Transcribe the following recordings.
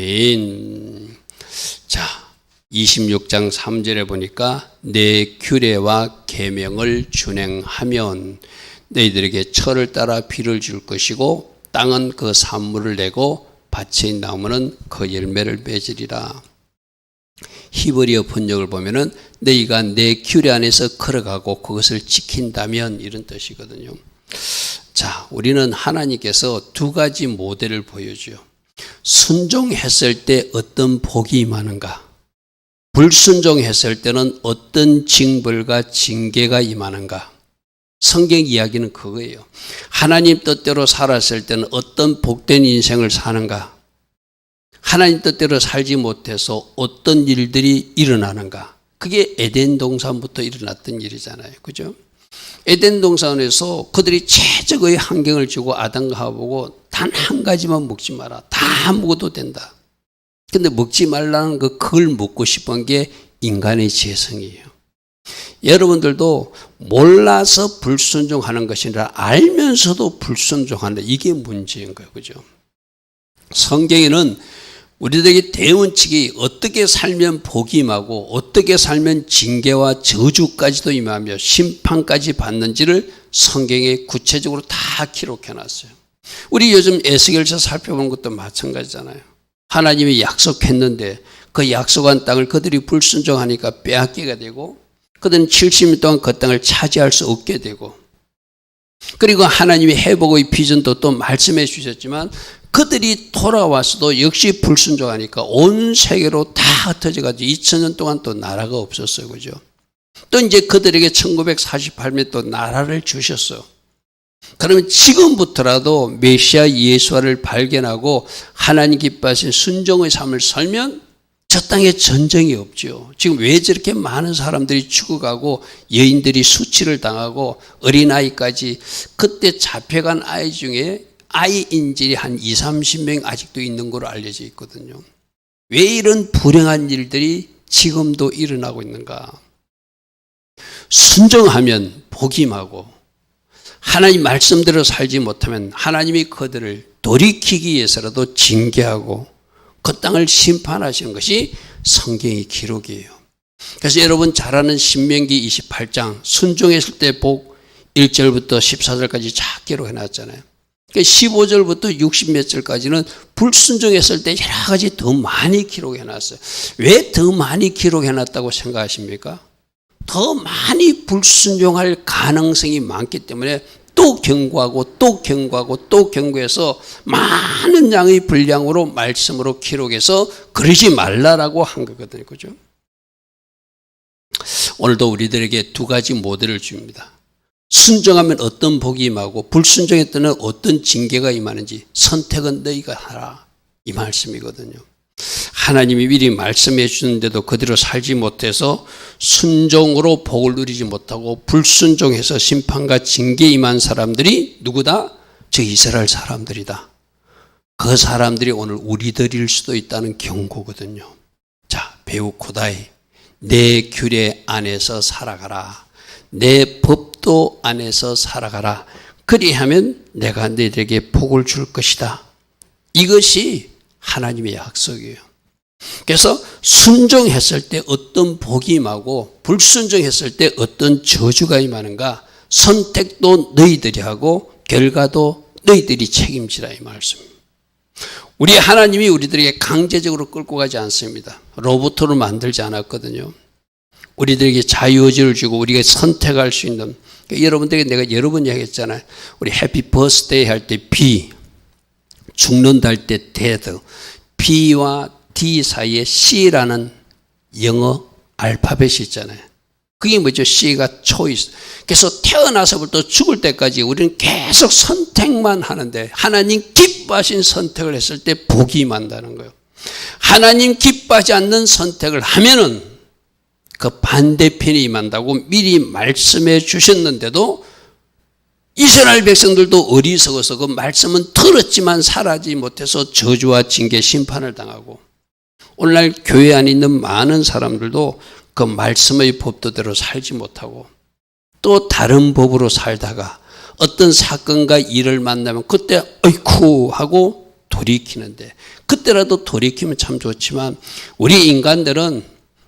아멘. 자, 26장 3절에 보니까 내 규례와 계명을 준행하면 너희들에게 철을 따라 비를 줄 것이고 땅은 그 산물을 내고 밭의 나무는 그 열매를 맺으리라. 히브리어 번역을 보면은 너희가 내 규례 안에서 걸어가고 그것을 지킨다면 이런 뜻이거든요. 자, 우리는 하나님께서 두 가지 모델을 보여줘요. 순종했을 때 어떤 복이 임하는가, 불순종했을 때는 어떤 징벌과 징계가 임하는가. 성경 이야기는 그거예요. 하나님 뜻대로 살았을 때는 어떤 복된 인생을 사는가, 하나님 뜻대로 살지 못해서 어떤 일들이 일어나는가. 그게 에덴 동산부터 일어났던 일이잖아요. 그죠? 에덴 동산에서 그들이 최적의 환경을 주고 아담과 하와보고 단 한 가지만 먹지 마라. 다 먹어도 된다. 근데 먹지 말라는 그걸 먹고 싶은 게 인간의 재성이에요. 여러분들도 몰라서 불순종하는 것이 아니라 알면서도 불순종한다. 이게 문제인 거예요. 그죠? 성경에는 우리들에게 대원칙이 어떻게 살면 복이 임하고 어떻게 살면 징계와 저주까지도 임하며 심판까지 받는지를 성경에 구체적으로 다 기록해 놨어요. 우리 요즘 에스겔서 살펴보는 것도 마찬가지잖아요. 하나님이 약속했는데 그 약속한 땅을 그들이 불순종하니까 빼앗기게 되고 그들은 70년 동안 그 땅을 차지할 수 없게 되고, 그리고 하나님이 회복의 비전도 또 말씀해 주셨지만 그들이 돌아왔어도 역시 불순종하니까 온 세계로 다 흩어져가지고 2000년 동안 또 나라가 없었어요. 그죠? 또 이제 그들에게 1948년에 또 나라를 주셨어요. 그러면 지금부터라도 메시아 예수와를 발견하고 하나님 기뻐하신 순종의 삶을 살면 저 땅에 전쟁이 없죠. 지금 왜 저렇게 많은 사람들이 죽어가고 여인들이 수치를 당하고 어린아이까지, 그때 잡혀간 아이 중에 아이 인질이 한 20-30명 아직도 있는 걸로 알려져 있거든요. 왜 이런 불행한 일들이 지금도 일어나고 있는가? 순종하면 복이 임하고 하나님 말씀대로 살지 못하면 하나님이 그들을 돌이키기 위해서라도 징계하고 그 땅을 심판하시는 것이 성경의 기록이에요. 그래서 여러분 잘 아는 신명기 28장 순종했을 때 복 1절부터 14절까지 쫙 기록해 놨잖아요. 15절부터 60몇 절까지는 불순종했을 때 여러 가지 더 많이 기록해 놨어요. 왜 더 많이 기록해 놨다고 생각하십니까? 더 많이 불순종할 가능성이 많기 때문에 또 경고하고 또 경고하고 또 경고해서 많은 양의 분량으로 말씀으로 기록해서 그러지 말라라고 한 거거든요. 그죠? 오늘도 우리들에게 두 가지 모델을 줍니다. 순종하면 어떤 복이 임하고 불순종할 때는 어떤 징계가 임하는지 선택은 너희가 하라, 이 말씀이거든요. 하나님이 미리 말씀해 주는데도 그대로 살지 못해서 순종으로 복을 누리지 못하고 불순종해서 심판과 징계에 임한 사람들이 누구다? 저 이스라엘 사람들이다. 그 사람들이 오늘 우리들일 수도 있다는 경고거든요. 자, 배우코다이, 내 규례 안에서 살아가라. 내 법도 안에서 살아가라. 그리하면 내가 너희들에게 복을 줄 것이다. 이것이 하나님의 약속이에요. 그래서 순종했을 때 어떤 복이 임하고 불순종했을 때 어떤 저주가 임하는가, 선택도 너희들이 하고 결과도 너희들이 책임지라, 이 말씀입니다. 우리 하나님이 우리들에게 강제적으로 끌고 가지 않습니다. 로봇으로 만들지 않았거든요. 우리들에게 자유의지를 주고 우리가 선택할 수 있는, 그러니까 여러분들에게 내가 여러 번 이야기했잖아요. 우리 해피 버스데이 할 때 B, 죽는다 할 때 dead, B와 D 사이에 C라는 영어 알파벳이 있잖아요. 그게 뭐죠? C가 choice. 그래서 태어나서부터 죽을 때까지 우리는 계속 선택만 하는데 하나님 기뻐하신 선택을 했을 때 복이 임한다는 거예요. 하나님 기뻐하지 않는 선택을 하면은 그 반대편이 임한다고 미리 말씀해 주셨는데도 이스라엘 백성들도 어리석어서 그 말씀은 들었지만 살아지 못해서 저주와 징계, 심판을 당하고, 오늘날 교회 안에 있는 많은 사람들도 그 말씀의 법도대로 살지 못하고 또 다른 법으로 살다가 어떤 사건과 일을 만나면 그때 어이쿠 하고 돌이키는데, 그때라도 돌이키면 참 좋지만 우리 인간들은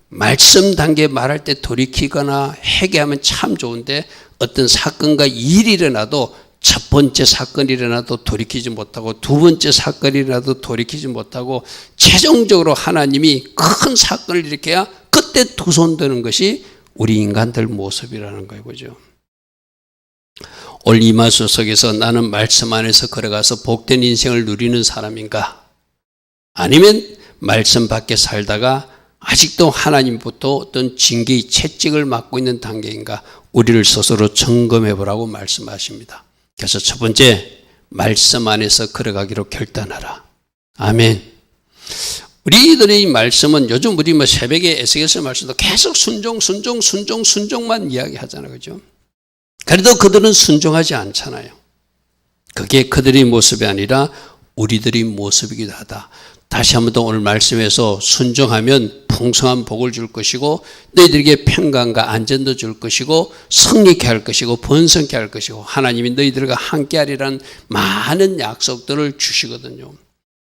말씀 단계 말할 때 돌이키거나 회개하면 참 좋은데, 어떤 사건과 일이 일어나도 첫 번째 사건이 일어나도 돌이키지 못하고 두 번째 사건이 일어나도 돌이키지 못하고 최종적으로 하나님이 큰 사건을 일으켜야 그때 두 손 드는 것이 우리 인간들 모습이라는 거예요. 그죠? 오늘 이마수석에서 나는 말씀 안에서 걸어가서 복된 인생을 누리는 사람인가? 아니면 말씀 밖에 살다가 아직도 하나님부터 어떤 징계의 채찍을 맡고 있는 단계인가? 우리를 스스로 점검해 보라고 말씀하십니다. 그래서 첫 번째, 말씀 안에서 걸어가기로 결단하라. 아멘. 우리들의 이 말씀은 요즘 우리 새벽에 에스겔서 말씀도 계속 순종만 이야기하잖아요. 그죠? 그래도 그들은 순종하지 않잖아요. 그게 그들의 모습이 아니라 우리들의 모습이기도 하다. 다시 한번 더 오늘 말씀에서 순종하면 풍성한 복을 줄 것이고 너희들에게 평강과 안전도 줄 것이고 성립케 할 것이고 번성케 할 것이고 하나님이 너희들과 함께 하리라는 많은 약속들을 주시거든요.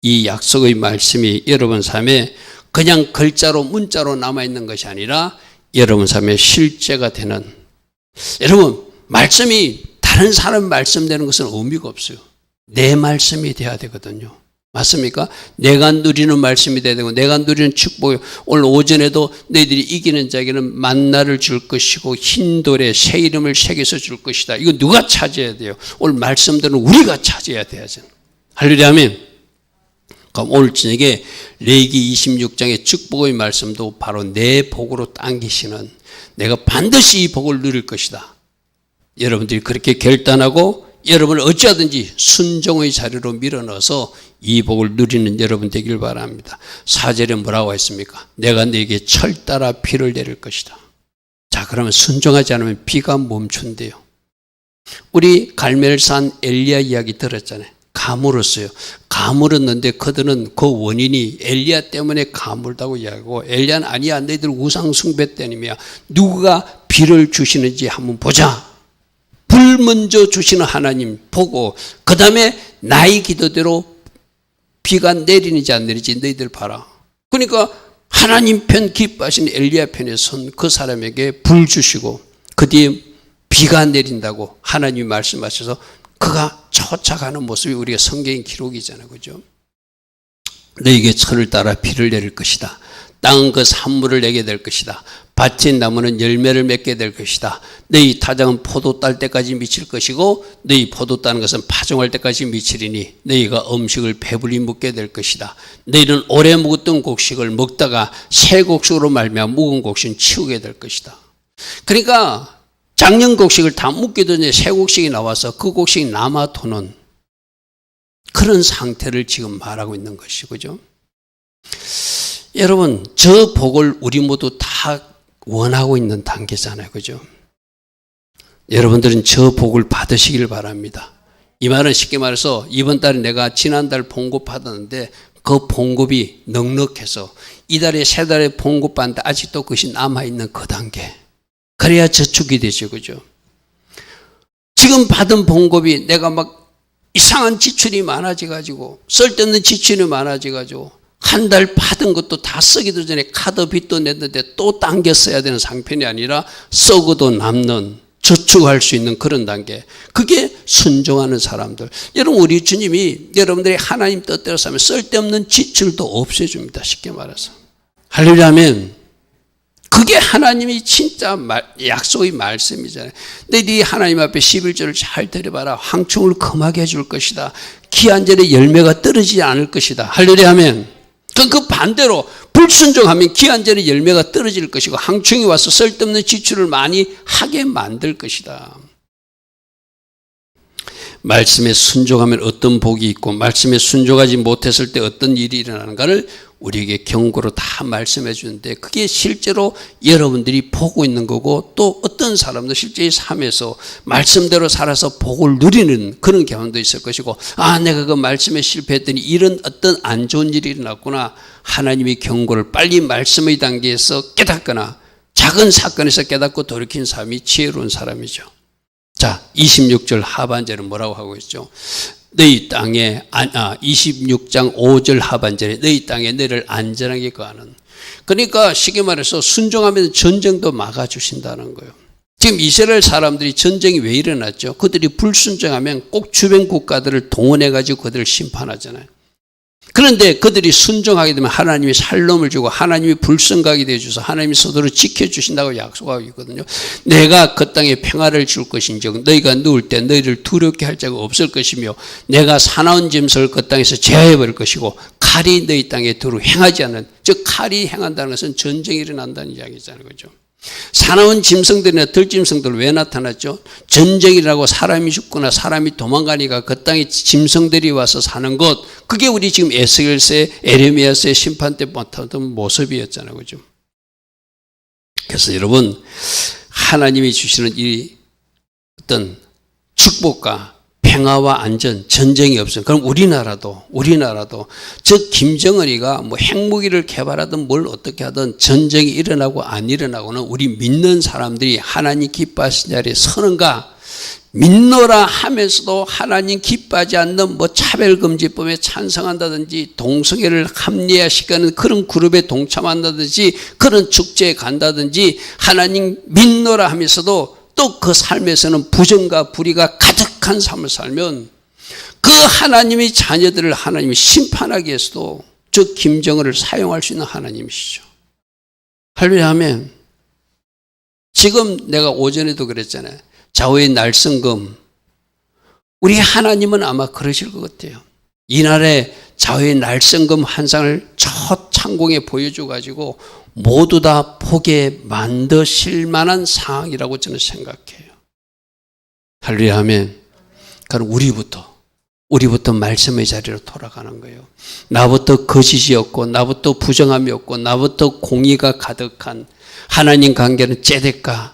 이 약속의 말씀이 여러분 삶에 그냥 글자로 문자로 남아있는 것이 아니라 여러분 삶에 실제가 되는, 여러분 말씀이 다른 사람 말씀되는 것은 의미가 없어요. 내 말씀이 돼야 되거든요. 맞습니까? 내가 누리는 말씀이 돼야 되고 내가 누리는 축복이, 오늘 오전에도 너희들이 이기는 자에게는 만나를 줄 것이고 흰돌에 새 이름을 새겨서 줄 것이다. 이거 누가 차지해야 돼요? 오늘 말씀들은 우리가 차지해야 돼야죠. 할렐루야 아멘. 그럼 오늘 저녁에 레위기 26장의 축복의 말씀도 바로 내 복으로 당기시는, 내가 반드시 이 복을 누릴 것이다. 여러분들이 그렇게 결단하고 여러분을 어찌하든지 순종의 자리로 밀어넣어서 이 복을 누리는 여러분 되길 바랍니다. 4절에 뭐라고 했습니까? 내가 네게 철 따라 비를 내릴 것이다. 자, 그러면 순종하지 않으면 비가 멈춘대요. 우리 갈멜산 엘리야 이야기 들었잖아요. 가물었어요. 가물었는데 그들은 그 원인이 엘리야 때문에 가물다고 이야기하고, 엘리야는 아니야, 너희들 우상 숭배 때문이야. 누가 비를 주시는지 한번 보자. 불 먼저 주시는 하나님 보고 그 다음에 나의 기도대로 비가 내리는지 안 내리는지 너희들 봐라. 그러니까 하나님 편 기뻐하신 엘리야 편에 선 그 사람에게 불 주시고 그 뒤에 비가 내린다고 하나님이 말씀하셔서 그가 쫓아가는 모습이 우리가 성경의 기록이잖아요. 그죠? 너에게 철을 따라 비를 내릴 것이다. 땅은 그 산물을 내게 될 것이다. 밭인 나무는 열매를 맺게 될 것이다. 너희 타작은 포도 딸 때까지 미칠 것이고 너희 포도 따는 것은 파종할 때까지 미치리니 너희가 음식을 배불리 먹게 될 것이다. 너희는 오래 묵었던 곡식을 먹다가 새 곡식으로 말미암아 묵은 곡식은 치우게 될 것이다. 그러니까 작년 곡식을 다 묵기 전에 새 곡식이 나와서 그 곡식이 남아 도는 그런 상태를 지금 말하고 있는 것이죠. 그죠? 여러분, 저 복을 우리 모두 다 원하고 있는 단계잖아요. 그죠? 여러분들은 저 복을 받으시길 바랍니다. 이 말은 쉽게 말해서 이번 달에 내가 지난달 봉급 받았는데 그 봉급이 넉넉해서 이달에 세 달에 봉급 받는데 아직도 그것이 남아있는 그 단계. 그래야 저축이 되죠. 그죠? 지금 받은 봉급이 내가 막 이상한 지출이 많아져가지고 쓸데없는 지출이 많아져가지고 한 달 받은 것도 다 쓰기도 전에 카드 빚도 냈는데 또 당겨 써야 되는 상편이 아니라 썩어도 남는, 저축할 수 있는 그런 단계. 그게 순종하는 사람들. 여러분, 우리 주님이 여러분들이 하나님 뜻대로 살면 쓸데없는 지출도 없애줍니다. 쉽게 말해서. 할렐루야 아멘. 그게 하나님이 진짜 약속의 말씀이잖아요. 너희들이 하나님 앞에 11절을 잘 들여봐라. 황충을 금하게 해줄 것이다. 기한 전에 열매가 떨어지지 않을 것이다. 할렐루야 아멘. 그 반대로 불순종하면 기한 전에 열매가 떨어질 것이고 항충이 와서 쓸데없는 지출을 많이 하게 만들 것이다. 말씀에 순종하면 어떤 복이 있고 말씀에 순종하지 못했을 때 어떤 일이 일어나는가를 우리에게 경고로 다 말씀해 주는데 그게 실제로 여러분들이 보고 있는 거고 또 어떤 사람도 실제 삶에서 말씀대로 살아서 복을 누리는 그런 경험도 있을 것이고 아 내가 그 말씀에 실패했더니 이런 어떤 안 좋은 일이 일어났구나 하나님의 경고를 빨리 말씀의 단계에서 깨닫거나 작은 사건에서 깨닫고 돌이킨 사람이 지혜로운 사람이죠. 자, 26절 하반절은 뭐라고 하고 있죠? 너희 땅에 26장 5절 하반절에 너희 땅에 너희를 안전하게 거하는. 그러니까 쉽게 말해서 순종하면 전쟁도 막아주신다는 거예요. 지금 이스라엘 사람들이 전쟁이 왜 일어났죠? 그들이 불순종하면 꼭 주변 국가들을 동원해가지고 그들을 심판하잖아요. 그런데 그들이 순종하게 되면 하나님이 살롬을 주고 하나님이 불성하게 되어주셔서 하나님이 서로를 지켜주신다고 약속하고 있거든요. 내가 그 땅에 평화를 줄 것인즉 너희가 누울 때 너희를 두렵게 할 자가 없을 것이며 내가 사나운 짐승을 그 땅에서 제어해버릴 것이고 칼이 너희 땅에 두루 행하지 않는, 즉 칼이 행한다는 것은 전쟁이 일어난다는 이야기잖아요. 그죠? 사나운 짐승들이나 들짐승들 왜 나타났죠? 전쟁이라고 사람이 죽거나 사람이 도망가니까 그 땅에 짐승들이 와서 사는 것, 그게 우리 지금 에스겔서의 에레미야서의 심판 때 못하던 모습이었잖아요. 그죠? 그래서 여러분, 하나님이 주시는 이 어떤 축복과 평화와 안전, 전쟁이 없어요. 그럼 우리나라도 저 김정은이가 뭐 핵무기를 개발하든 뭘 어떻게 하든 전쟁이 일어나고 안 일어나고는 우리 믿는 사람들이 하나님 기뻐하신 자리에 서는가, 믿노라 하면서도 하나님 기뻐하지 않는 뭐 차별금지법에 찬성한다든지 동성애를 합리화시키는 그런 그룹에 동참한다든지 그런 축제에 간다든지 하나님 믿노라 하면서도 또 그 삶에서는 부정과 불의가 가득한 삶을 살면 그 하나님의 자녀들을 하나님이 심판하기 위해서도 저 김정은을 사용할 수 있는 하나님이시죠. 할렐루야 하면 지금 내가 오전에도 그랬잖아요. 좌우의 날성금, 우리 하나님은 아마 그러실 것 같아요. 이날에 좌우의 날성금 한 상을 첫 창공에 보여줘가지고 모두 다 보게 만드실 만한 상황이라고 저는 생각해요. 할렐루야 하면 그럼 우리부터 말씀의 자리로 돌아가는 거예요. 나부터 거짓이 없고 나부터 부정함이 없고 나부터 공의가 가득한 하나님 관계는 째데까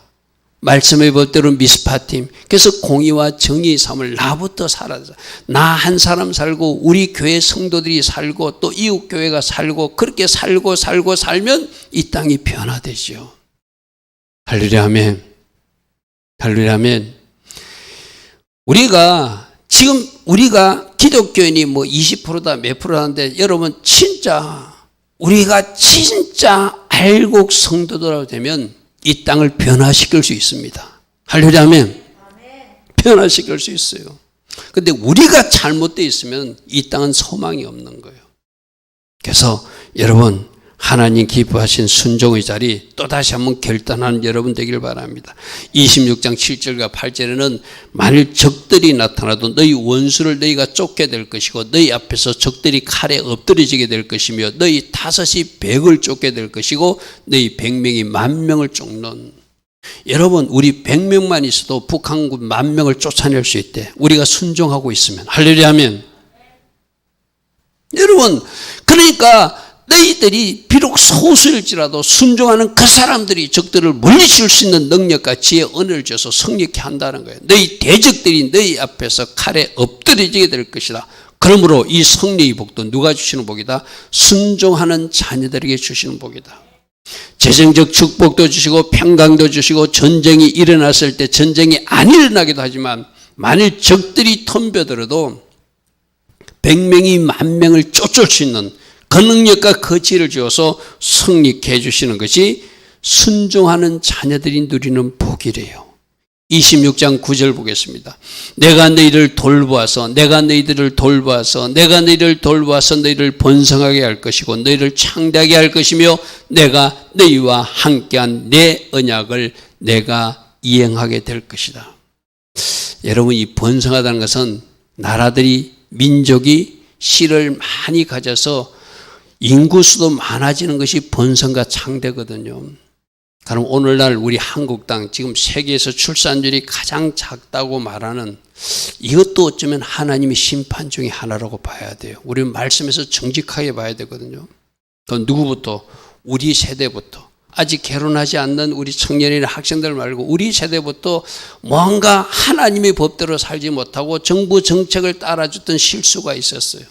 말씀의 법대로 미스파팀. 그래서 공의와 정의의 삶을 나부터 살아서 나 한 사람 살고 우리 교회 성도들이 살고 또 이웃 교회가 살고 그렇게 살면 이 땅이 변화되죠. 할렐루야 아멘. 할렐루야 아멘. 우리가 기독교인이 뭐 20%다 몇 프로다는데 여러분 우리가 진짜 알곡 성도들하고 되면 이 땅을 변화시킬 수 있습니다. 할렐루야 아멘. 변화시킬 수 있어요. 그런데 우리가 잘못되어 있으면 이 땅은 소망이 없는 거예요. 그래서 여러분 하나님 기뻐하신 순종의 자리 또다시 한번 결단하는 여러분 되기를 바랍니다. 26장 7절과 8절에는 만일 적들이 나타나도 너희 원수를 너희가 쫓게 될 것이고 너희 앞에서 적들이 칼에 엎드려지게 될 것이며 너희 5이 100을 쫓게 될 것이고 너희 100명이 10,000명을 쫓는. 여러분 우리 100명만 있어도 북한군 10,000명을 쫓아낼 수 있대. 우리가 순종하고 있으면. 할렐루야 하면. 여러분 그러니까 너희들이 비록 소수일지라도 순종하는 그 사람들이 적들을 물리칠 수 있는 능력과 지혜 은혜를 줘서 승리케 한다는 거예요. 너희 대적들이 너희 앞에서 칼에 엎드려지게 될 것이다. 그러므로 이 승리의 복도 누가 주시는 복이다? 순종하는 자녀들에게 주시는 복이다. 재정적 축복도 주시고 평강도 주시고 전쟁이 일어났을 때 전쟁이 안 일어나기도 하지만 만일 적들이 덤벼들어도 100명이 10,000명을 쫓을 수 있는 그 능력과 그 지혜를 주어서 승리케 해주시는 것이 순종하는 자녀들이 누리는 복이래요. 26장 9절 보겠습니다. 내가 너희를 돌보아서 너희를 번성하게 할 것이고 너희를 창대하게 할 것이며 내가 너희와 함께한 내 언약을 내가 이행하게 될 것이다. 여러분 이 번성하다는 것은 나라들이 민족이 씨를 많이 가져서 인구수도 많아지는 것이 번성과 창대거든요. 그럼 오늘날 우리 한국 땅 지금 세계에서 출산율이 가장 작다고 말하는 이것도 어쩌면 하나님의 심판 중에 하나라고 봐야 돼요. 우리는 말씀에서 정직하게 봐야 되거든요. 그건 누구부터? 우리 세대부터. 아직 결혼하지 않는 우리 청년이나 학생들 말고 우리 세대부터 뭔가 하나님의 법대로 살지 못하고 정부 정책을 따라줬던 실수가 있었어요.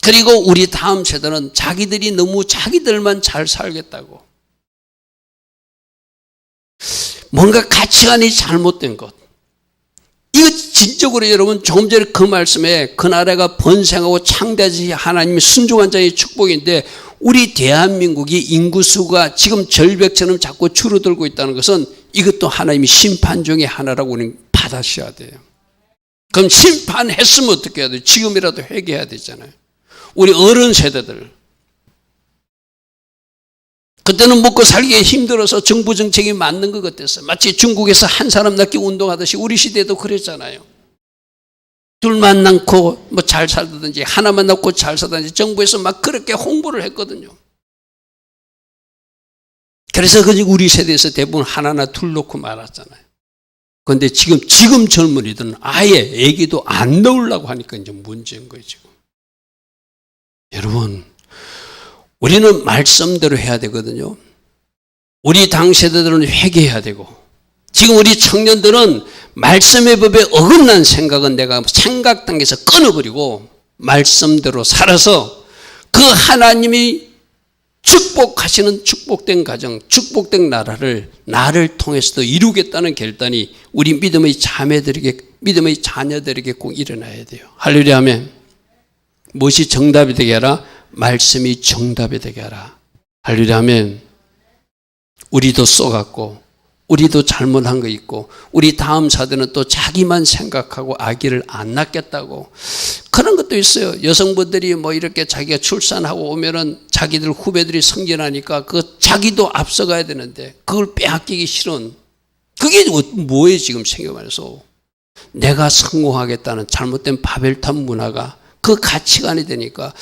그리고 우리 다음 세대는 자기들이 너무 자기들만 잘 살겠다고 뭔가 가치관이 잘못된 것, 이거 진적으로 여러분 조금 전에 그 말씀에 그 나라가 번성하고 창대하지 하나님의 순종한 자의 축복인데 우리 대한민국이 인구수가 지금 절벽처럼 자꾸 줄어들고 있다는 것은 이것도 하나님의 심판 중에 하나라고 우리는 받아셔야 돼요. 그럼 심판했으면 어떻게 해야 돼요? 지금이라도 회개해야 되잖아요. 우리 어른 세대들. 그때는 먹고 살기에 힘들어서 정부 정책이 맞는 것 같았어요. 마치 중국에서 한 사람 낳기 운동하듯이 우리 시대도 그랬잖아요. 둘만 낳고 뭐 잘 살다든지 하나만 낳고 잘 살다든지 정부에서 막 그렇게 홍보를 했거든요. 그래서 우리 세대에서 대부분 하나나 둘 놓고 말았잖아요. 그런데 지금 젊은이들은 아예 애기도 안 낳으려고 하니까 이제 문제인 거예요, 지금. 여러분, 우리는 말씀대로 해야 되거든요. 우리 당 세대들은 회개해야 되고, 지금 우리 청년들은 말씀의 법에 어긋난 생각은 내가 생각 단계에서 끊어버리고 말씀대로 살아서 그 하나님이 축복하시는 축복된 가정, 축복된 나라를 나를 통해서도 이루겠다는 결단이 우리 믿음의 자녀들에게 꼭 일어나야 돼요. 할렐루야 아멘. 무엇이 정답이 되게 하라? 말씀이 정답이 되게 하라. 할렐루야 아멘. 우리도 쏘갔고 우리도 잘못한 거 있고 우리 다음 사대는 또 자기만 생각하고 아기를 안 낳겠다고 그런 것도 있어요. 여성분들이 뭐 이렇게 자기가 출산하고 오면은 자기들 후배들이 성전하니까 그 자기도 앞서가야 되는데 그걸 빼앗기기 싫은 그게 뭐예요 지금 생각해서 내가 성공하겠다는 잘못된 바벨탑 문화가 그 가치관이 되니까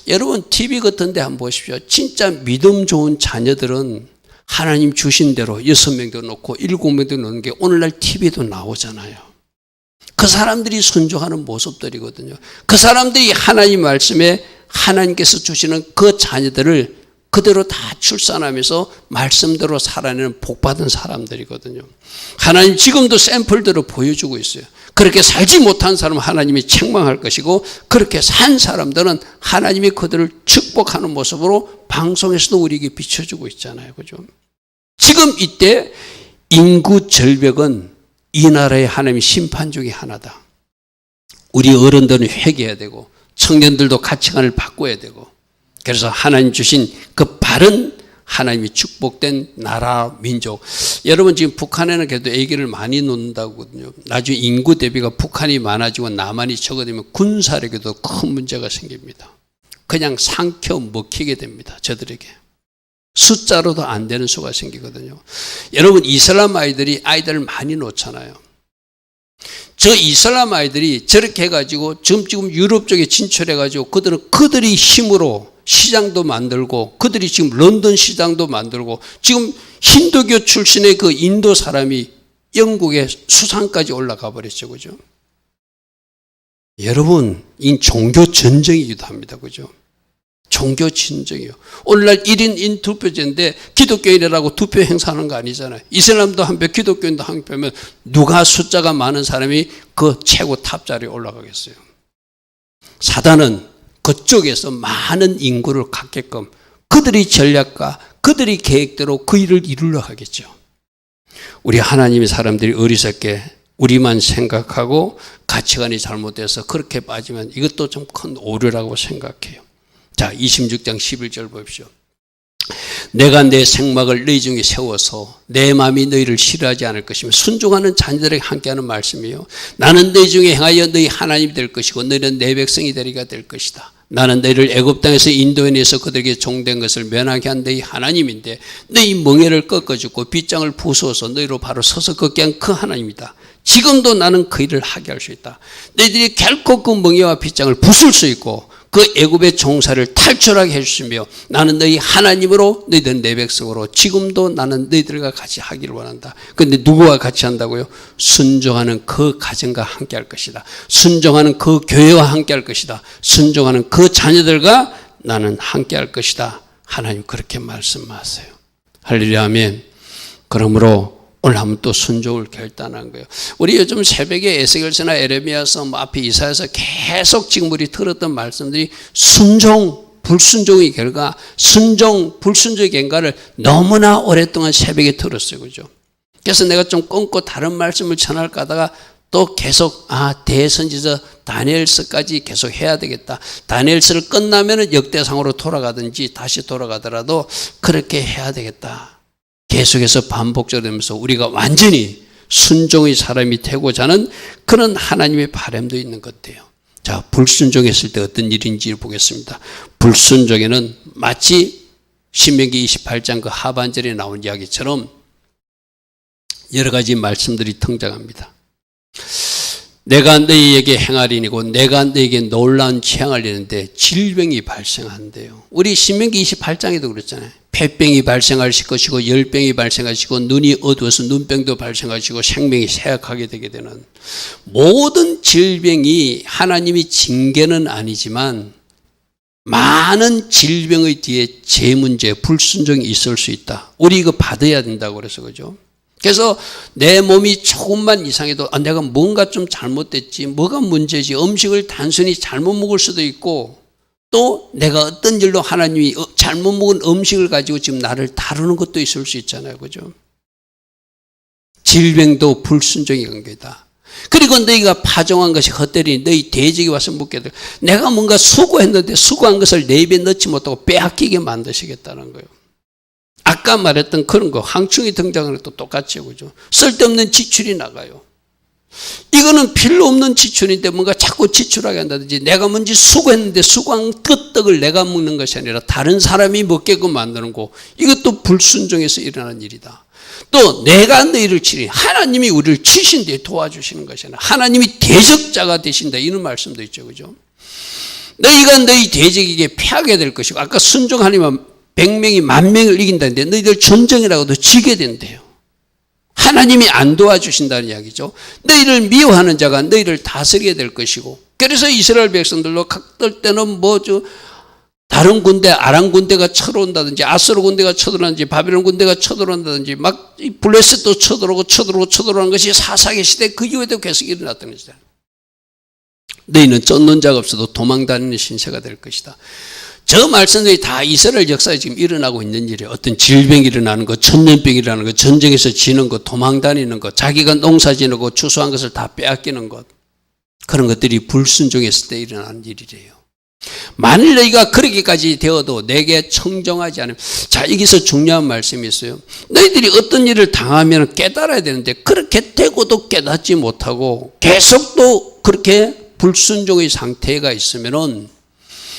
여러분 TV 같은 데 한번 보십시오. 진짜 믿음 좋은 자녀들은 하나님 주신 대로 6명도 놓고 7명도 놓는 게 오늘날 TV에도 나오잖아요. 그 사람들이 순종하는 모습들이거든요. 그 사람들이 하나님 말씀에 하나님께서 주시는 그 자녀들을 그대로 다 출산하면서 말씀대로 살아내는 복받은 사람들이거든요. 하나님 지금도 샘플대로 보여주고 있어요. 그렇게 살지 못한 사람은 하나님이 책망할 것이고 그렇게 산 사람들은 하나님이 그들을 축복하는 모습으로 방송에서도 우리에게 비춰주고 있잖아요. 그죠? 지금 이때 인구 절벽은 이 나라의 하나님의 심판 중에 하나다. 우리 어른들은 회개해야 되고 청년들도 가치관을 바꿔야 되고 그래서 하나님 주신 그 바른 하나님이 축복된 나라 민족. 여러분 지금 북한에는 그래도 아기를 많이 놓는다거든요. 나중에 인구 대비가 북한이 많아지고 남한이 적어지면 군사력에도 큰 문제가 생깁니다. 그냥 삼켜 먹히게 됩니다. 저들에게. 숫자로도 안 되는 수가 생기거든요. 여러분 이슬람 아이들이 아이들을 많이 놓잖아요. 저 이슬람 아이들이 저렇게 해가지고 지금 유럽 쪽에 진출해가지고 그들이 힘으로 시장도 만들고 그들이 지금 런던 시장도 만들고 지금 힌두교 출신의 그 인도 사람이 영국의 수상까지 올라가 버렸죠. 그죠? 여러분, 이 종교 전쟁이기도 합니다. 그죠? 종교 전쟁이요. 오늘날 1인 1투표제인데 기독교인이라고 투표 행사하는 거 아니잖아요. 이슬람도 한 표, 기독교인도 한 표면 누가 숫자가 많은 사람이 그 최고 탑 자리에 올라가겠어요. 사단은 그쪽에서 많은 인구를 갖게끔 그들의 전략과 그들의 계획대로 그 일을 이루려 하겠죠. 우리 하나님의 사람들이 어리석게 우리만 생각하고 가치관이 잘못돼서 그렇게 빠지면 이것도 좀 큰 오류라고 생각해요. 자, 26장 11절 보십시오. 내가 내 생막을 너희 중에 세워서 내 마음이 너희를 싫어하지 않을 것이며 순종하는 자녀들에게 함께하는 말씀이요. 나는 너희 중에 행하여 너희 하나님이 될 것이고 너희는 내 백성이 되리가 될 것이다. 나는 너희를 애굽 땅에서 인도해내서 그들에게 종된 것을 면하게 한 너희 하나님인데 너희 멍에를 꺾어주고 빗장을 부수어서 너희로 바로 서서 걷게 한 그 하나님이다. 지금도 나는 그 일을 하게 할 수 있다. 너희들이 결코 그 멍에와 빗장을 부술 수 있고 그 애굽의 종사를 탈출하게 해주시며 나는 너희 하나님으로 너희들은 내 백성으로 지금도 나는 너희들과 같이 하기를 원한다. 그런데 누구와 같이 한다고요? 순종하는 그 가정과 함께 할 것이다. 순종하는 그 교회와 함께 할 것이다. 순종하는 그 자녀들과 나는 함께 할 것이다. 하나님 그렇게 말씀하세요. 할렐루야 아멘. 그러므로 오늘 한번 또 순종을 결단한 거예요. 우리 요즘 새벽에 에스겔서나 에레미야서 앞에 이사야서 계속 지금 우리 들었던 말씀들이 순종, 불순종의 결과, 순종, 불순종의 결과를 너무나 오랫동안 새벽에 들었어요. 그죠? 그래서 내가 좀 끊고 다른 말씀을 전할까 하다가 또 계속 대선지서 다니엘서까지 계속 해야 되겠다. 다니엘서를 끝나면은 역대상으로 돌아가든지 다시 돌아가더라도 그렇게 해야 되겠다. 계속해서 반복적으로 되면서 우리가 완전히 순종의 사람이 되고자 하는 그런 하나님의 바람도 있는 것 같아요. 자, 불순종했을 때 어떤 일인지 보겠습니다. 불순종에는 마치 신명기 28장 그 하반절에 나온 이야기처럼 여러 가지 말씀들이 등장합니다. 내가 너희에게 행하리니고 내가 너희에게 놀라운 재앙을 내는데 질병이 발생한대요. 우리 신명기 28장에도 그랬잖아요. 폐병이 발생하실 것이고 열병이 발생하시고 눈이 어두워서 눈병도 발생하시고 생명이 쇠약하게 되게 되는 모든 질병이 하나님이 징계는 아니지만 많은 질병의 뒤에 제 문제, 불순종이 있을 수 있다. 우리 이거 받아야 된다고 그래서 그죠? 그래서 내 몸이 조금만 이상해도 내가 뭔가 좀 잘못됐지, 뭐가 문제지, 음식을 단순히 잘못 먹을 수도 있고 또 내가 어떤 일로 하나님이 잘못 먹은 음식을 가지고 지금 나를 다루는 것도 있을 수 있잖아요. 그죠? 질병도 불순종의 관계다. 그리고 너희가 파종한 것이 헛되리니 너희 대적이 와서 묻게 될 내가 뭔가 수고했는데 수고한 것을 내 입에 넣지 못하고 빼앗기게 만드시겠다는 거예요. 아까 말했던 그런 거 항충이 등장하는 것도 똑같이 그죠? 쓸데없는 지출이 나가요. 이거는 필요 없는 지출인데 뭔가 자꾸 지출하게 한다든지 내가 뭔지 수고했는데 수고한 그 떡을 내가 먹는 것이 아니라 다른 사람이 먹게끔 만드는 거 이것도 불순종에서 일어나는 일이다. 또 내가 너희를 치리 하나님이 우리를 치신데 도와주시는 것이 아니라 하나님이 대적자가 되신다 이런 말씀도 있죠. 그죠? 너희가 너희 대적에게 패하게 될 것이고 아까 순종하니만 100명이 10,000명을 이긴다는데 너희들 전쟁이라고도 지게 된대요. 하나님이 안 도와주신다는 이야기죠. 너희를 미워하는 자가 너희를 다스리게 될 것이고 그래서 이스라엘 백성들로 각들 때는 다른 군대 아람 군대가 쳐들어온다든지 아수르 군대가 쳐들어온다든지 바벨론 군대가 쳐들어온다든지 막 블레셋도 쳐들어오는 것이 사사기 시대 그 이후에도 계속 일어났던 것이다. 너희는 쫓는 자가 없어도 도망다니는 신세가 될 것이다. 저 말씀들이 다 이스라엘 역사에 지금 일어나고 있는 일이에요. 어떤 질병이 일어나는 것, 천년병이 일어나는 것, 전쟁에서 지는 것, 도망다니는 것, 자기가 농사 지르고 추수한 것을 다 빼앗기는 것. 그런 것들이 불순종했을 때 일어나는 일이래요. 만일 너희가 그렇게까지 되어도 내게 청정하지 않으면 자 여기서 중요한 말씀이 있어요. 너희들이 어떤 일을 당하면 깨달아야 되는데 그렇게 되고도 깨닫지 못하고 계속 또 그렇게 불순종의 상태가 있으면은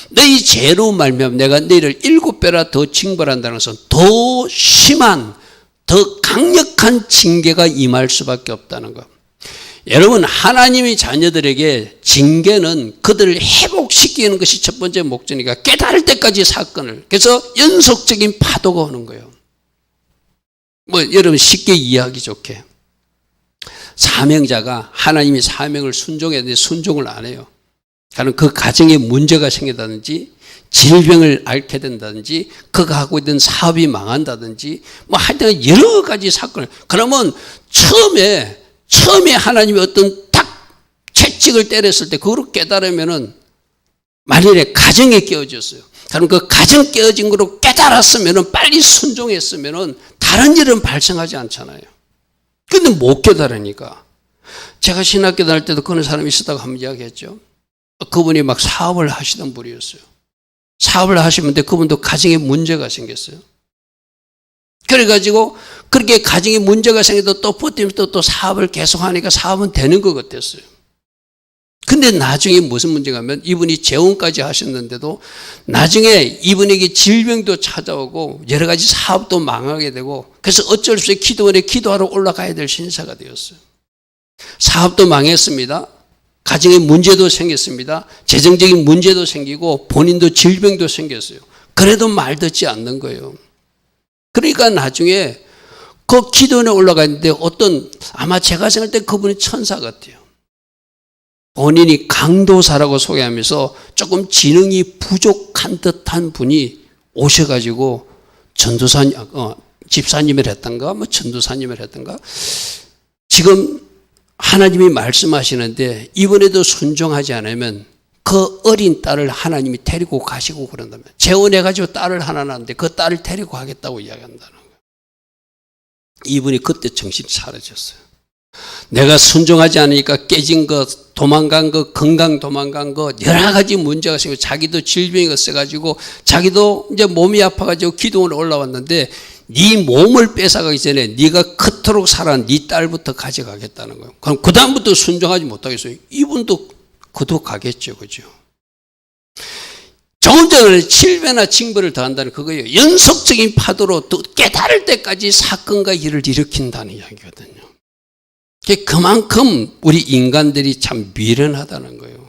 너희 죄로 말미암아 내가 너희를 7배나 더 징벌한다는 것은 더 심한 더 강력한 징계가 임할 수밖에 없다는 것. 여러분 하나님의 자녀들에게 징계는 그들을 회복시키는 것이 첫 번째 목적이니까 깨달을 때까지 사건을 그래서 연속적인 파도가 오는 거예요. 여러분 쉽게 이해하기 좋게 사명자가 하나님이 사명을 순종해야 되는데 순종을 안 해요. 그러니까 그 가정에 문제가 생긴다든지 질병을 앓게 된다든지 그가 하고 있던 사업이 망한다든지 하여튼 여러 가지 사건을 그러면 처음에 하나님이 어떤 딱 채찍을 때렸을 때 그거로 깨달으면은 만일에 가정이 깨어졌어요. 그럼 그 가정 깨어진 거로 깨달았으면은 빨리 순종했으면은 다른 일은 발생하지 않잖아요. 근데 못 깨달으니까 제가 신학교 다닐 때도 그런 사람이 있었다고 한번 이야기했죠. 그분이 막 사업을 하시던 분이었어요. 사업을 하시는데 그분도 가정에 문제가 생겼어요. 그래가지고 그렇게 가정에 문제가 생겨도 또 버티면서 또 사업을 계속하니까 사업은 되는 것 같았어요. 근데 나중에 무슨 문제가 하면 이분이 재혼까지 하셨는데도 나중에 이분에게 질병도 찾아오고 여러 가지 사업도 망하게 되고 그래서 어쩔 수 없이 기도원에 기도하러 올라가야 될 신사가 되었어요. 사업도 망했습니다. 가정에 문제도 생겼습니다. 재정적인 문제도 생기고 본인도 질병도 생겼어요. 그래도 말 듣지 않는 거예요. 그러니까 나중에 그 기도원에 올라갔는데 아마 제가 생각할 때 그분이 천사 같아요. 본인이 강도사라고 소개하면서 조금 지능이 부족한 듯한 분이 오셔가지고 집사님을 했던가 전도사님을 했던가 지금 하나님이 말씀하시는데 이번에도 순종하지 않으면 그 어린 딸을 하나님이 데리고 가시고 그런다면 재혼해가지고 딸을 하나 낳았는데 그 딸을 데리고 가겠다고 이야기한다는 거예요. 이분이 그때 정신이 차려졌어요. 내가 순종하지 않으니까 깨진 것, 도망간 것, 건강 도망간 것, 여러 가지 문제가 생기고 자기도 질병이 있어가지고 자기도 이제 몸이 아파가지고 기도원에 올라왔는데 네 몸을 뺏어가기 전에 네가 그토록 살아난 네 딸부터 가져가겠다는 거예요. 그럼 그 다음부터 순종하지 못하겠어요. 이분도 그도 가겠죠, 그죠? 조금 전에 7배나 징벌을 더한다는 그거예요. 연속적인 파도로 또 깨달을 때까지 사건과 일을 일으킨다는 이야기거든요. 그만큼 우리 인간들이 참 미련하다는 거예요.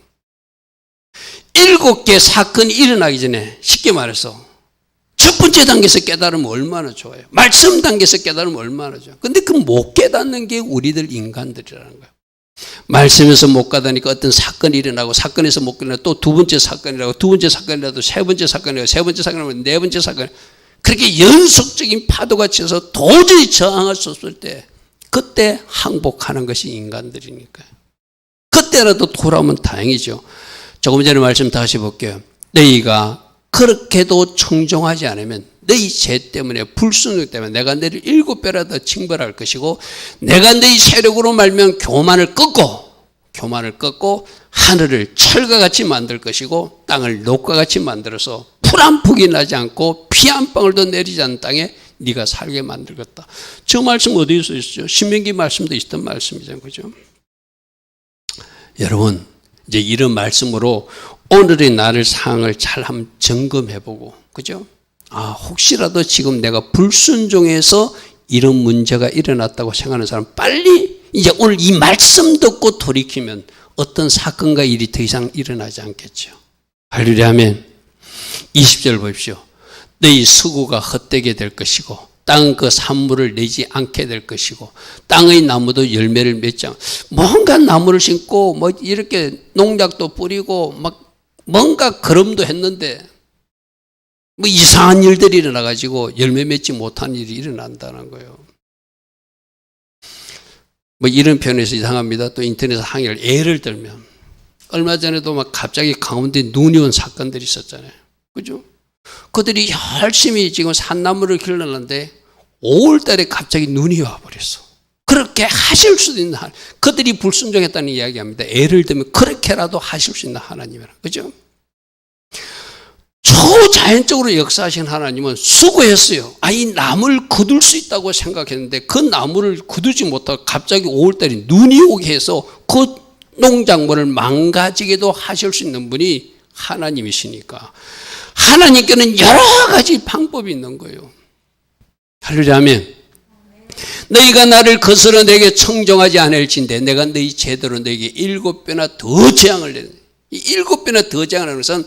7개 사건이 일어나기 전에 쉽게 말해서 첫 번째 단계에서 깨달으면 얼마나 좋아요. 말씀 단계에서 깨달으면 얼마나 좋아요. 근데 그 못 깨닫는 게 우리들 인간들이라는 거예요. 말씀에서 못 가다니까 어떤 사건이 일어나고 사건에서 못 깨달으면 또 두 번째 사건이라고 두 번째 사건이라도 세 번째 사건이라고 세 번째 사건이라고 네 번째 사건, 그렇게 연속적인 파도가 쳐서 도저히 저항할 수 없을 때 그때 항복하는 것이 인간들이니까요. 그때라도 돌아오면 다행이죠. 조금 전에 말씀 다시 볼게요. 너희가 그렇게도 청종하지 않으면 너희 죄 때문에 불순종 때문에 내가 너희를 7배나 더 징벌할 것이고 내가 너희 세력으로 말면 교만을 꺾고 하늘을 철과 같이 만들 것이고 땅을 녹과 같이 만들어서 풀 한 폭이 나지 않고 피 한 방울도 내리지 않는 땅에 네가 살게 만들겠다. 저 말씀 어디서 있었죠? 신명기 말씀도 있었던 말씀이잖아요. 그죠? 여러분, 이제 이런 말씀으로 오늘의 나를 상황을 잘 한번 점검해보고, 그죠? 혹시라도 지금 내가 불순종해서 이런 문제가 일어났다고 생각하는 사람 빨리 이제 오늘 이 말씀 듣고 돌이키면 어떤 사건과 일이 더 이상 일어나지 않겠죠. 할렐루야 하면 20절 보십시오. 너희 수고가 헛되게 될 것이고 땅은 그 산물을 내지 않게 될 것이고 땅의 나무도 열매를 맺지 않고 뭔가 나무를 심고 뭐 이렇게 농약도 뿌리고 막 뭔가 걸음도 했는데 뭐 이상한 일들이 일어나가지고 열매 맺지 못한 일이 일어난다는 거예요. 뭐 이런 표현에서 이상합니다. 또 인터넷에 항의를 예를 들면 얼마 전에도 막 갑자기 강원도에 눈이 온 사건들이 있었잖아요. 그죠? 그들이 열심히 지금 산나무를 길러놨는데 5월 달에 갑자기 눈이 와버렸어. 그렇게 하실 수도 있는 하나님. 그들이 불순종했다는 이야기합니다. 예를 들면 그렇게라도 하실 수 있는 하나님이라. 그죠? 초자연적으로 역사하신 하나님은 수고했어요. 이 나무를 거둘 수 있다고 생각했는데 그 나무를 거두지 못하고 갑자기 5월 달에 눈이 오게 해서 그 농작물을 망가지게도 하실 수 있는 분이 하나님이시니까 하나님께는 여러 가지 방법이 있는 거예요. 할렐루야 아멘. 너희가 나를 거스러 내게 청종하지 않을진대 내가 너희 제대로 너희에게 7배나 더 재앙을 내는, 이 7배나 더 재앙을 하는 것은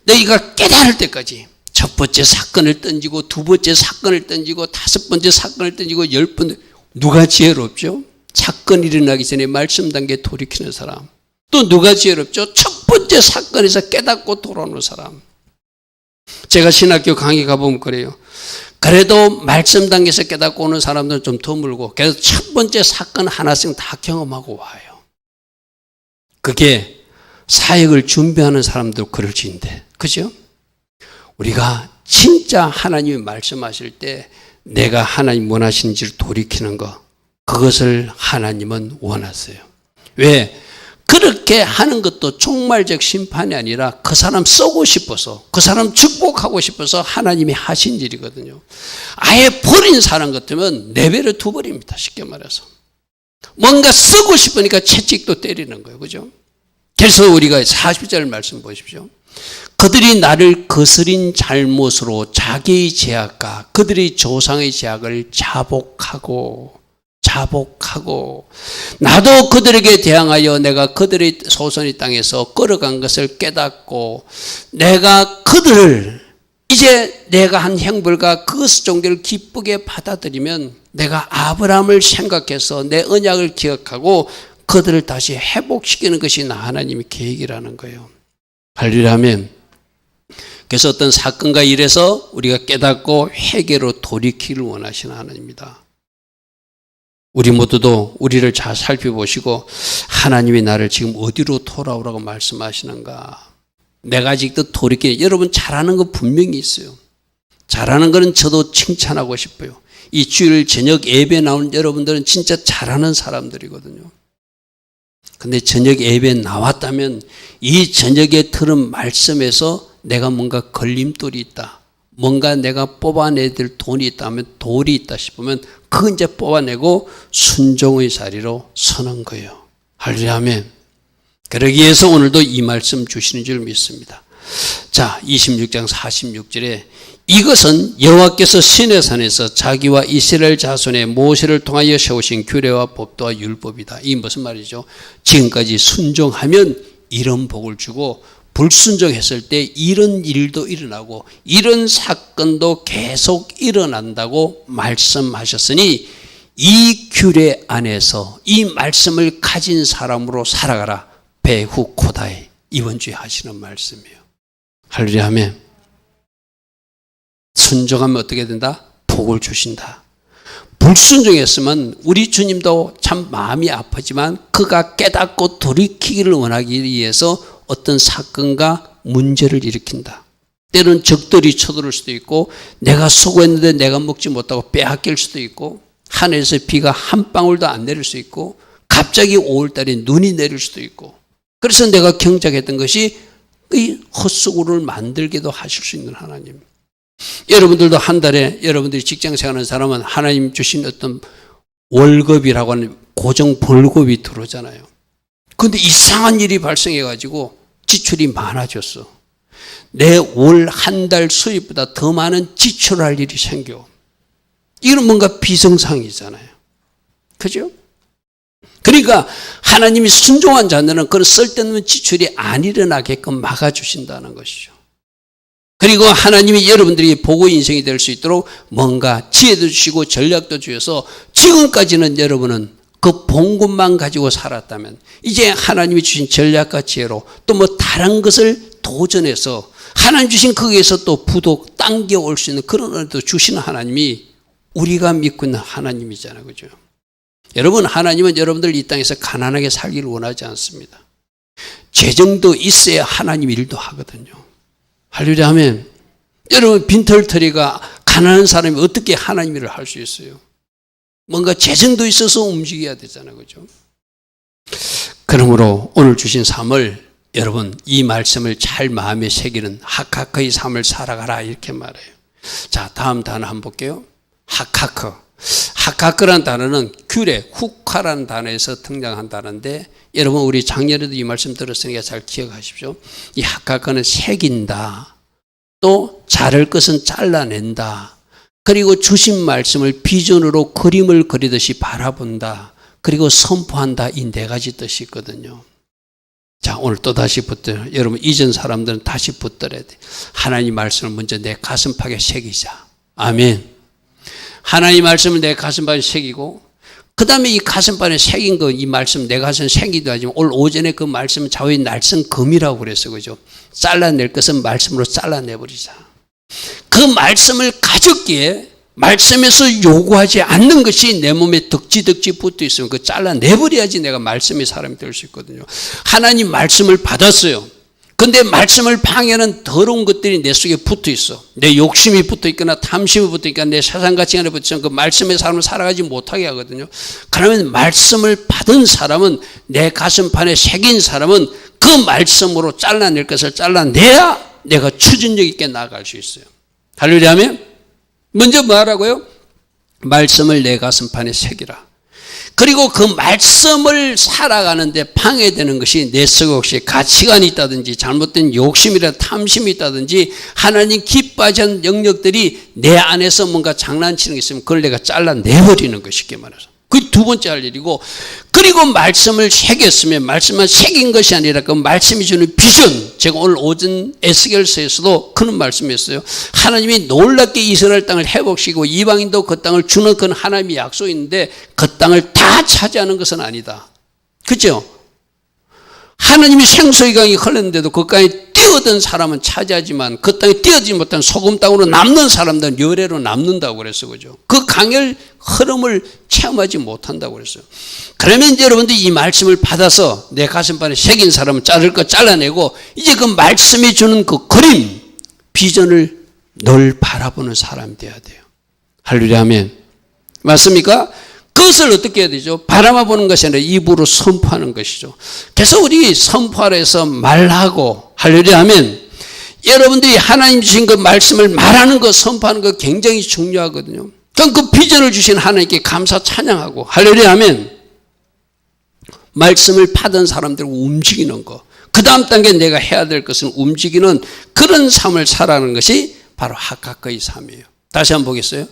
너희가 깨달을 때까지 첫 번째 사건을 던지고 두 번째 사건을 던지고 다섯 번째 사건을 던지고 10번, 누가 지혜롭죠? 사건이 일어나기 전에 말씀 단계에 돌이키는 사람. 또 누가 지혜롭죠? 첫 번째 사건에서 깨닫고 돌아오는 사람. 제가 신학교 강의 가보면 그래요. 그래도 말씀 단계에서 깨닫고 오는 사람들은 좀 드물고 그래서 첫 번째 사건 하나씩 다 경험하고 와요. 그게 사역을 준비하는 사람도 그럴지인데, 그죠? 우리가 진짜 하나님이 말씀하실 때 내가 하나님 원하시는지를 돌이키는 것, 그것을 하나님은 원하세요. 왜? 그렇게 하는 것도 종말적 심판이 아니라 그 사람 쓰고 싶어서, 그 사람 축복하고 싶어서 하나님이 하신 일이거든요. 아예 버린 사람 같으면 내버려 두버립니다. 쉽게 말해서. 뭔가 쓰고 싶으니까 채찍도 때리는 거예요. 그죠? 그래서 우리가 40절 말씀 보십시오. 그들이 나를 거스린 잘못으로 자기의 죄악과 그들의 조상의 죄악을 자복하고 나도 그들에게 대항하여 내가 그들의 소선의 땅에서 끌어간 것을 깨닫고 내가 그들을 이제 내가 한 행불과 그 종교를 기쁘게 받아들이면 내가 아브라함을 생각해서 내 언약을 기억하고 그들을 다시 회복시키는 것이 나 하나님의 계획이라는 거예요. 할렐루야 하면 그래서 어떤 사건과 일에서 우리가 깨닫고 회개로 돌이키기를 원하시는 하나님입니다. 우리 모두도 우리를 잘 살펴보시고 하나님이 나를 지금 어디로 돌아오라고 말씀하시는가. 내가 아직도 여러분 잘하는 거 분명히 있어요. 잘하는 거는 저도 칭찬하고 싶어요. 이 주일 저녁 예배 나온 여러분들은 진짜 잘하는 사람들이거든요. 근데 저녁 예배에 나왔다면 이 저녁에 들은 말씀에서 내가 뭔가 걸림돌이 있다, 뭔가 내가 뽑아내야 될 돈이 있다면 돌이 있다 싶으면 그거 이제 뽑아내고 순종의 자리로 서는 거예요. 할렐루야 아멘. 그러기 위해서 오늘도 이 말씀 주시는 줄 믿습니다. 자, 26장 46절에 이것은 여호와께서 시내산에서 자기와 이스라엘 자손의 모세를 통하여 세우신 규례와 법도와 율법이다. 이게 무슨 말이죠? 지금까지 순종하면 이런 복을 주고 불순종했을 때 이런 일도 일어나고 이런 사건도 계속 일어난다고 말씀하셨으니 이 규례 안에서 이 말씀을 가진 사람으로 살아가라. 베후코다이 이번 주에 하시는 말씀이에요. 할렐루야 아멘. 순종하면 어떻게 된다? 복을 주신다. 불순종했으면 우리 주님도 참 마음이 아프지만 그가 깨닫고 돌이키기를 원하기 위해서 어떤 사건과 문제를 일으킨다. 때로는 적들이 쳐들어올 수도 있고 내가 수고했는데 내가 먹지 못하고 빼앗길 수도 있고 하늘에서 비가 한 방울도 안 내릴 수 있고 갑자기 5월달에 눈이 내릴 수도 있고 그래서 내가 경작했던 것이 이 헛수고를 만들게도 하실 수 있는 하나님. 여러분들도 한 달에 여러분들이 직장 생활하는 사람은 하나님 주신 어떤 월급이라고 하는 고정 벌급이 들어오잖아요. 그런데 이상한 일이 발생해가지고 지출이 많아졌어. 내 월 한 달 수입보다 더 많은 지출할 일이 생겨. 이건 뭔가 비정상이잖아요. 그죠? 그러니까 하나님이 순종한 자들은 그런 쓸데없는 지출이 안 일어나게끔 막아주신다는 것이죠. 그리고 하나님이 여러분들에게 복의 인생이 될 수 있도록 뭔가 지혜도 주시고 전략도 주셔서 지금까지는 여러분은 그 본 것만 가지고 살았다면 이제 하나님이 주신 전략과 지혜로 또 뭐 다른 것을 도전해서 하나님 주신 거기에서 또 부도 당겨올 수 있는 그런 은혜도 주시는 하나님이 우리가 믿고 있는 하나님이잖아요. 그죠? 여러분, 하나님은 여러분들 이 땅에서 가난하게 살기를 원하지 않습니다. 재정도 있어야 하나님 일도 하거든요. 할렐루야 하면 여러분 빈털터리가 가난한 사람이 어떻게 하나님 일을 할 수 있어요? 뭔가 재정도 있어서 움직여야 되잖아요. 그죠? 그러므로 오늘 주신 삶을 여러분 이 말씀을 잘 마음에 새기는 하카크의 삶을 살아가라 이렇게 말해요. 자, 다음 단어 한번 볼게요. 하카크. 하카크라는 단어는 규례, 후카라는 단어에서 등장한 단어인데 여러분 우리 작년에도 이 말씀 들었으니까 잘 기억하십시오. 이 하카크는 새긴다. 또 자를 것은 잘라낸다. 그리고 주신 말씀을 비전으로 그림을 그리듯이 바라본다. 그리고 선포한다. 이 네 가지 뜻이 있거든요. 자, 오늘 또 다시 붙들어요. 여러분 이전 사람들은 다시 붙들어야 돼. 하나님 말씀을 먼저 내 가슴팍에 새기자. 아멘. 하나님 말씀을 내 가슴팍에 새기고 그 다음에 이 가슴팍에 새긴 거 이 말씀 내 가슴에 새기도 하지만 오늘 오전에 그 말씀은 좌우의 날성금이라고 그랬어요. 그죠? 잘라낼 것은 말씀으로 잘라내버리자. 그 말씀을 가졌기에 말씀에서 요구하지 않는 것이 내 몸에 덕지덕지 붙어 있으면 그 잘라내버려야지 내가 말씀의 사람이 될 수 있거든요. 하나님 말씀을 받았어요. 근데 말씀을 방해하는 더러운 것들이 내 속에 붙어 있어. 내 욕심이 붙어 있거나 탐심이 붙어 있거나 내 세상 가치 안에 붙어 있으면 그 말씀의 사람을 살아가지 못하게 하거든요. 그러면 말씀을 받은 사람은 내 가슴판에 새긴 사람은 그 말씀으로 잘라낼 것을 잘라내야 내가 추진력 있게 나아갈 수 있어요. 할렐루야 하면 먼저 뭐하라고요? 말씀을 내 가슴판에 새기라. 그리고 그 말씀을 살아가는데 방해되는 것이 내 속에 혹시 가치관이 있다든지 잘못된 욕심이라 탐심이 있다든지 하나님 기뻐하지 않는 영역들이 내 안에서 뭔가 장난치는 게 있으면 그걸 내가 잘라내버리는 것 쉽게 말해서. 그게 두 번째 할 일이고 그리고 말씀을 새겼으면 말씀만 새긴 것이 아니라 그 말씀이 주는 비전 제가 오늘 오전 에스겔서에서도 그런 말씀이었어요. 하나님이 놀랍게 이스라엘 땅을 회복시키고 이방인도 그 땅을 주는 그런 하나님의 약속이 있는데 그 땅을 다 차지하는 것은 아니다. 그렇죠? 하나님이 생수의 강이 흘렀는데도 그 땅에 뛰어든 사람은 차지하지만 그 땅에 뛰어들지 못한 소금 땅으로 남는 사람들은 열애로 남는다고 그랬어요. 그죠? 그 강의 흐름을 체험하지 못한다고 그랬어요. 그러면 이제 여러분들 이 말씀을 받아서 내 가슴판에 새긴 사람은 자를 거 잘라내고 이제 그 말씀이 주는 그 그림, 비전을 늘 바라보는 사람이 돼야 돼요. 할렐루야 하면 맞습니까? 그것을 어떻게 해야 되죠? 바라만 보는 것이 아니라 입으로 선포하는 것이죠. 그래서 우리 선포하라 해서 말하고 할렐루야 하면 여러분들이 하나님 주신 그 말씀을 말하는 것, 선포하는 것 굉장히 중요하거든요. 그럼 그 비전을 주신 하나님께 감사 찬양하고 할렐루야 하면 말씀을 받은 사람들을 움직이는 것. 그 다음 단계 내가 해야 될 것은 움직이는 그런 삶을 살아가는 것이 바로 하카크의 삶이에요. 다시 한번 보겠어요?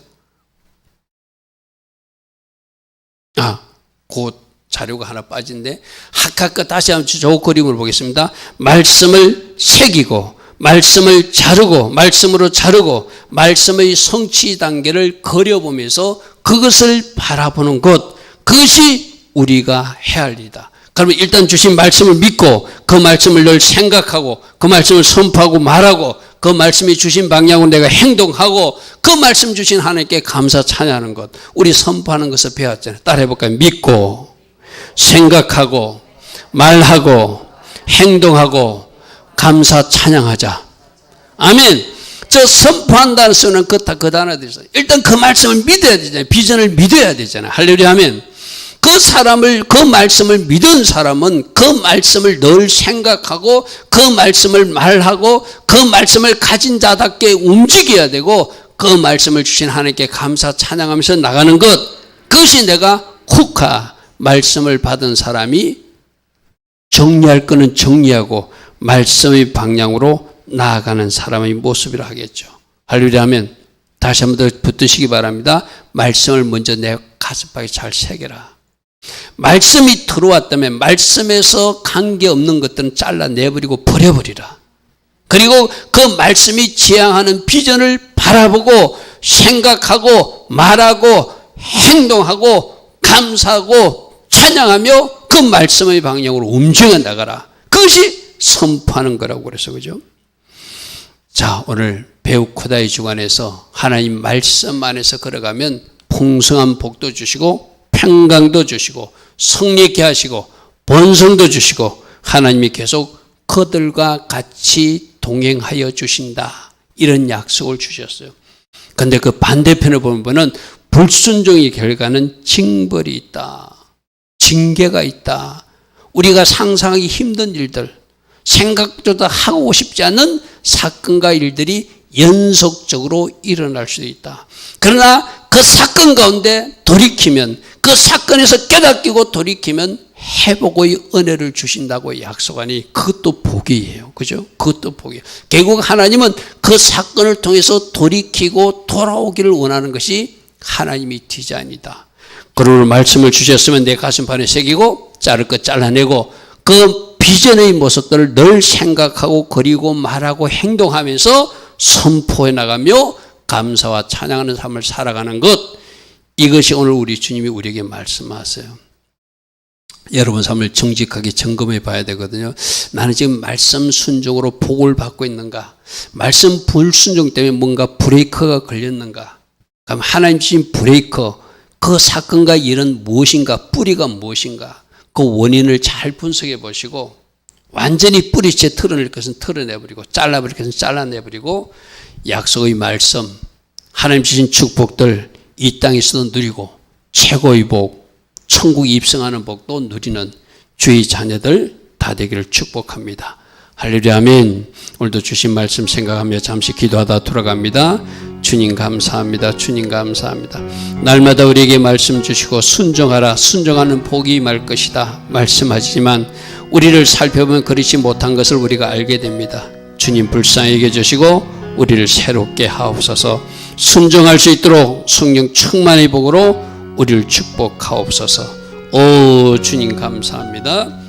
그 자료가 하나 빠진데 하카크 다시 한번 저 그림을 보겠습니다. 말씀을 새기고 말씀을 자르고 말씀으로 자르고 말씀의 성취 단계를 그려보면서 그것을 바라보는 것, 그것이 우리가 해야 할 일이다. 그러면 일단 주신 말씀을 믿고 그 말씀을 늘 생각하고 그 말씀을 선포하고 말하고 그 말씀이 주신 방향으로 내가 행동하고 그 말씀 주신 하나님께 감사 찬양하는 것, 우리 선포하는 것을 배웠잖아요. 따라해볼까요? 믿고 생각하고 말하고 행동하고 감사 찬양하자. 아멘. 저 선포한다는 수는 그 단어들이 있어요. 일단 그 말씀을 믿어야 되잖아요. 비전을 믿어야 되잖아요. 할렐루야 하면 그 사람을, 그 말씀을 믿은 사람은 그 말씀을 늘 생각하고 그 말씀을 말하고 그 말씀을 가진 자답게 움직여야 되고 그 말씀을 주신 하나님께 감사 찬양하면서 나가는 것, 그것이 내가 후카 말씀을 받은 사람이 정리할 거는 정리하고 말씀의 방향으로 나아가는 사람의 모습이라 하겠죠. 할렐루야 하면 다시 한번 더 붙드시기 바랍니다. 말씀을 먼저 내 가슴팍에 잘 새겨라. 말씀이 들어왔다면 말씀에서 관계없는 것들은 잘라내버리고 버려버리라. 그리고 그 말씀이 지향하는 비전을 바라보고 생각하고 말하고 행동하고 감사하고 찬양하며 그 말씀의 방향으로 움직여 나가라. 그것이 선포하는 거라고 그래서 그죠? 자, 오늘 베우코다의 주관에서 하나님 말씀 안에서 걸어가면 풍성한 복도 주시고 평강도 주시고 성리케 하시고 번성도 주시고 하나님이 계속 그들과 같이 동행하여 주신다. 이런 약속을 주셨어요. 그런데 그 반대편을 보면 불순종의 결과는 징벌이 있다. 징계가 있다. 우리가 상상하기 힘든 일들, 생각조차 하고 싶지 않은 사건과 일들이 연속적으로 일어날 수도 있다. 그러나 그 사건 가운데 돌이키면, 그 사건에서 깨닫고 돌이키면 회복의 은혜를 주신다고 약속하니 그것도 복이에요. 그죠? 그것도 복이에요. 결국 하나님은 그 사건을 통해서 돌이키고 돌아오기를 원하는 것이 하나님의 디자인이다. 그러므로 말씀을 주셨으면 내 가슴판에 새기고 자를 것 잘라내고 그 비전의 모습들을 늘 생각하고 그리고 말하고 행동하면서 선포해 나가며 감사와 찬양하는 삶을 살아가는 것, 이것이 오늘 우리 주님이 우리에게 말씀하세요. 여러분 삶을 정직하게 점검해 봐야 되거든요. 나는 지금 말씀 순종으로 복을 받고 있는가? 말씀 불순종 때문에 뭔가 브레이크가 걸렸는가? 그럼 하나님 주신 브레이크, 그 사건과 일은 무엇인가? 뿌리가 무엇인가? 그 원인을 잘 분석해 보시고 완전히 뿌리째 털어낼 것은 털어내버리고 잘라버릴 것은 잘라내버리고 약속의 말씀, 하나님 주신 축복들 이 땅에서도 누리고 최고의 복, 천국에 입성하는 복도 누리는 주의 자녀들 다 되기를 축복합니다. 할렐루야 아멘. 오늘도 주신 말씀 생각하며 잠시 기도하다 돌아갑니다. 주님 감사합니다. 주님 감사합니다. 날마다 우리에게 말씀 주시고 순종하라, 순종하는 복이 임할 것이다 말씀하시지만 우리를 살펴보면 그렇지 못한 것을 우리가 알게 됩니다. 주님 불쌍히 여겨주시고 우리를 새롭게 하옵소서. 순종할 수 있도록 성령 충만의 복으로 우리를 축복하옵소서. 오 주님 감사합니다.